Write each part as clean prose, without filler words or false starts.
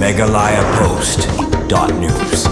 megalayapost.news.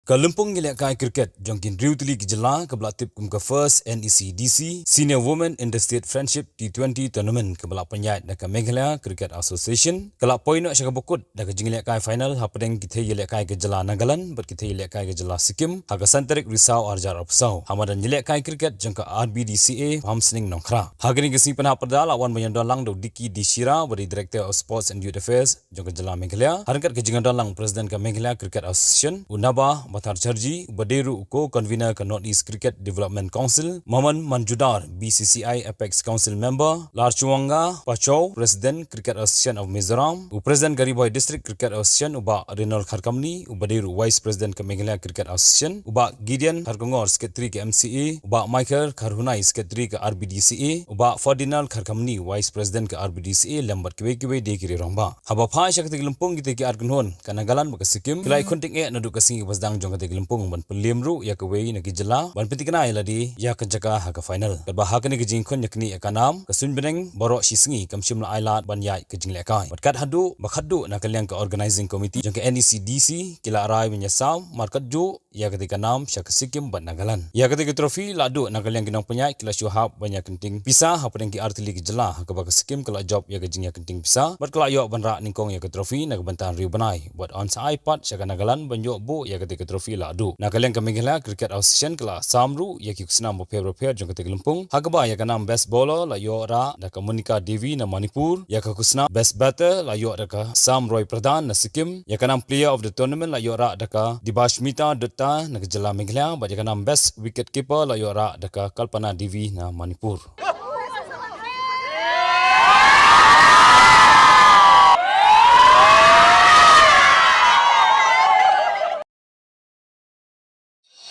Kalumpong Gilek Cricket Jongkin Riutli Gijala Kablatip Kumka First NECDC Senior Women Interstate Friendship T20 Tournament Kabla Penyat Daka Meghalaya Cricket Association Kala Poino Shakabukut Daka Jingilek Final Hapedeng Kithe Yelek Gejala Nagaland But Kithe Yelek Gejala Sikkim Haga Santarik Risau Arjar Opsau Hamadan Yelek Cricket Jangka RBDCA Hamsning Nongkra Hagani Gesi Panha Perdal Awan Banyandalang Do Diki Dishira Bari Director of Sports and Youth Affairs Jangka Jala Meghalaya Harangkat Kejingandalang President Ka Meghalaya Cricket Association Unaba Batar Charji Baderu Co-Convener ka North East Cricket Development Council Maman Manjudar BCCI Apex Council Member Lar Chuanga Pachau President Cricket Association of Mizoram President Gariboy District Cricket Association Uba Renal Kharkamni Baderu Vice President ka Meghalaya Cricket Association Uba Gideon Kharkongor Secretary ka MCA Uba Michael Kharhunai Secretary ka RBDCA Uba Ferdinand Kharkamni Vice President ka RBDCA lambat kiwe de kiri rongba haba pha shakti lumpong gite ki argunhon kanagalan baka Sikkim kilai khunting nadu kasing basdang jong kate Lumpung ban pelimru ya kawei na gijala ban pitikna iladi ya kanjaka haga final kadba hakani gijing khon yakni ekanam kasun beneng borok shisngi kamshimla ailat ban yai kajing lekai batkat hadu bakhadu na kalyang ka organizing committee jangka NECDC kila arai menyasam markat ju ya ketika nam syak Sikkim ban Nagaland ya ketika trofi ladu na kalyang ginang penyai kila syuhab banyak kenting pisah hapedeng ki artili gijala hakaba ka Sikkim kala job ya gijing ya kenting pisah bat kala yo ban ra ningkong ya ke trofi na bantan riu banai buat on sa iPad syak Nagaland ban yo bu ya ketika trofi ladu na kalyang ka Meghalaya Cricket Association kala samru ya ki kusna mo phe jong ketika Lumpung hakaba ya kanam best bowler la yo ra da ka Monica Devi na Manipur ya ka kusna best batter la yo da ka Sam Roy Pradhan na Sikkim ya kanam player of the tournament la yo ra da ka Dibashmita Dutta na Gejala Meghalaya ba ya kanam best wicket keeper la yo ra da ka Kalpana Devi na Manipur.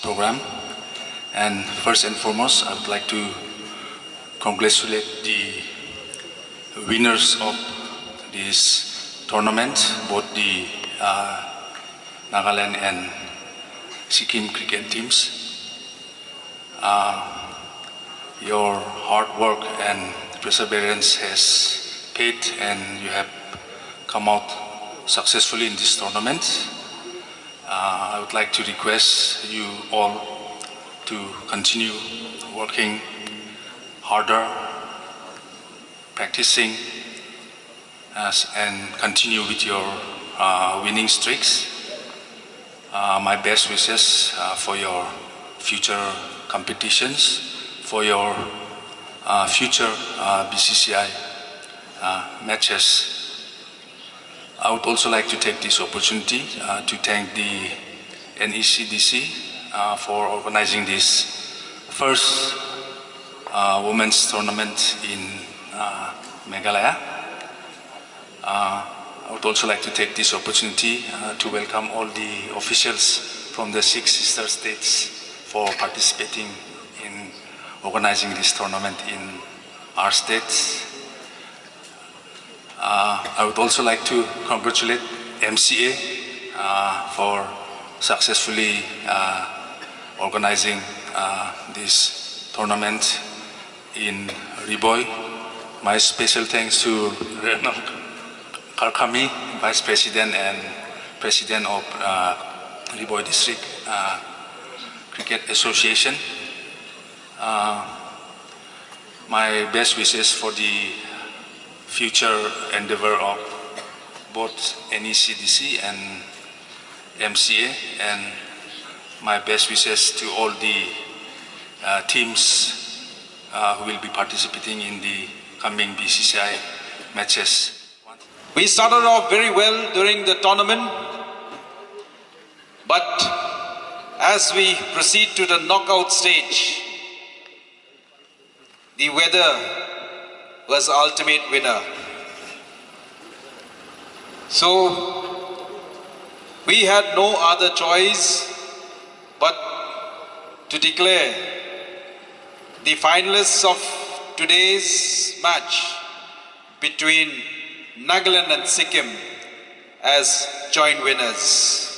Program, and first and foremost I would like to congratulate the winners of this tournament, both the Nagaland and Sikkim cricket teams. Your hard work and perseverance has paid and you have come out successfully in this tournament. I would like to request you all to continue working harder, practicing, and continue with your winning streaks. My best wishes for your future competitions, for your future BCCI matches. I would also like to take this opportunity to thank the NECDC for organizing this first women's tournament in Meghalaya. I would also like to take this opportunity to welcome all the officials from the 6 sister states for participating in organizing this tournament in our states. I would also like to congratulate MCA for successfully organizing this tournament in Riboy. My special thanks to Renal Kharkami, Vice President and President of Riboy District Cricket Association. My best wishes for the future endeavor of both NECDC and MCA, and my best wishes to all the teams who will be participating in the coming BCCI matches. We started off very well during the tournament, but as we proceed to the knockout stage, the weather was the ultimate winner. So we had no other choice but to declare the finalists of today's match between Nagaland and Sikkim as joint winners.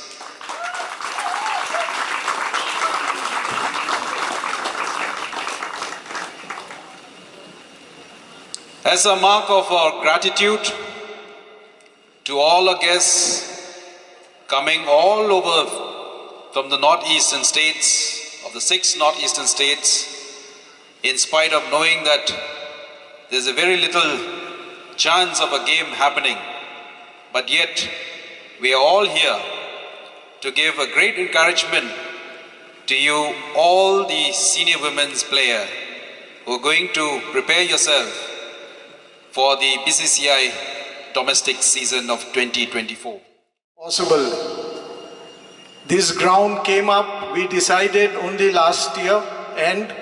As a mark of our gratitude to all our guests coming all over from the northeastern states, of the 6 northeastern states, in spite of knowing that there's a very little chance of a game happening, but yet we are all here to give a great encouragement to you, all the senior women's players who are going to prepare yourself for the BCCI domestic season of 2024. Possible. This ground came up, we decided only last year, and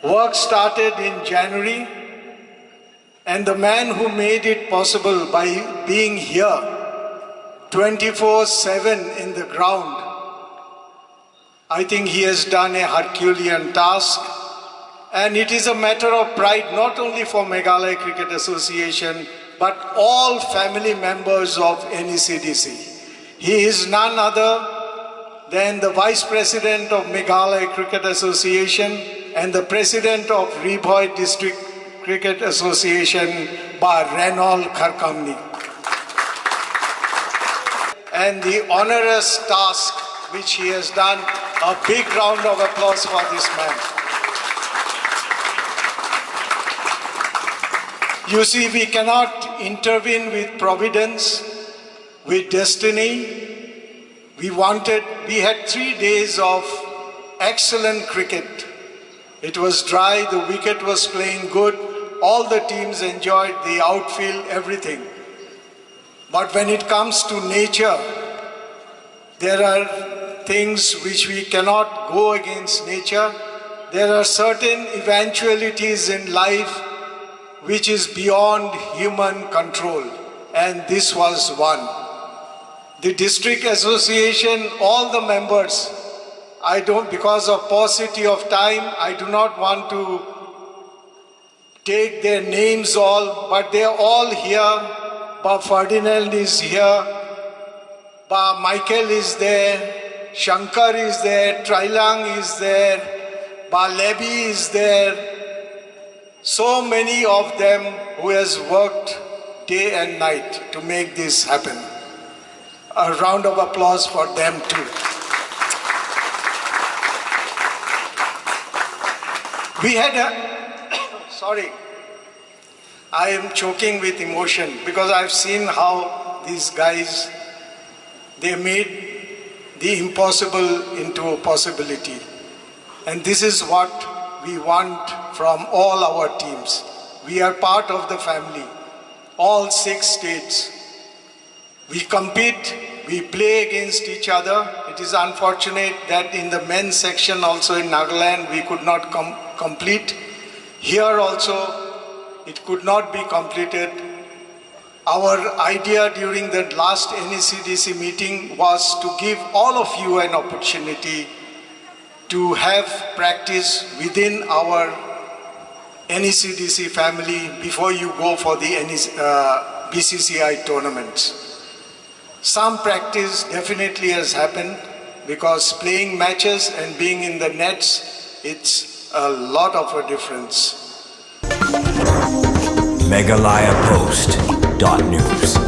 work started in January, and the man who made it possible by being here 24/7 in the ground, I think he has done a Herculean task, and it is a matter of pride not only for Meghalaya Cricket Association but all family members of NECDC. He is none other than the Vice President of Meghalaya Cricket Association and the President of Ribhoi District Cricket Association, Ba Renol Kharkamni. And the onerous task which he has done, a big round of applause for this man. You see, we cannot intervene with providence, with destiny. We had 3 days of excellent cricket. It was dry, the wicket was playing good, all the teams enjoyed the outfield, everything. But when it comes to nature, there are things which we cannot go against nature. There are certain eventualities in life which is beyond human control, and this was one. The district association, all the members, because of paucity of time, I do not want to take their names all, but they are all here. Ba Ferdinand is here, Ba Michael is there, Shankar is there, Trilang is there, Ba Lebi is there. So many of them who has worked day and night to make this happen. A round of applause for them too. We had sorry, I am choking with emotion because I've seen how these guys, they made the impossible into a possibility. And this is what we want from all our teams. We are part of the family, all 6 states. We compete, we play against each other. It is unfortunate that in the men's section also in Nagaland we could not complete. Here also it could not be completed. Our idea during the last NECDC meeting was to give all of you an opportunity to have practice within our NECDC family before you go for the BCCI tournaments. Some practice definitely has happened because playing matches and being in the nets, it's a lot of a difference. MeghalayaPost.news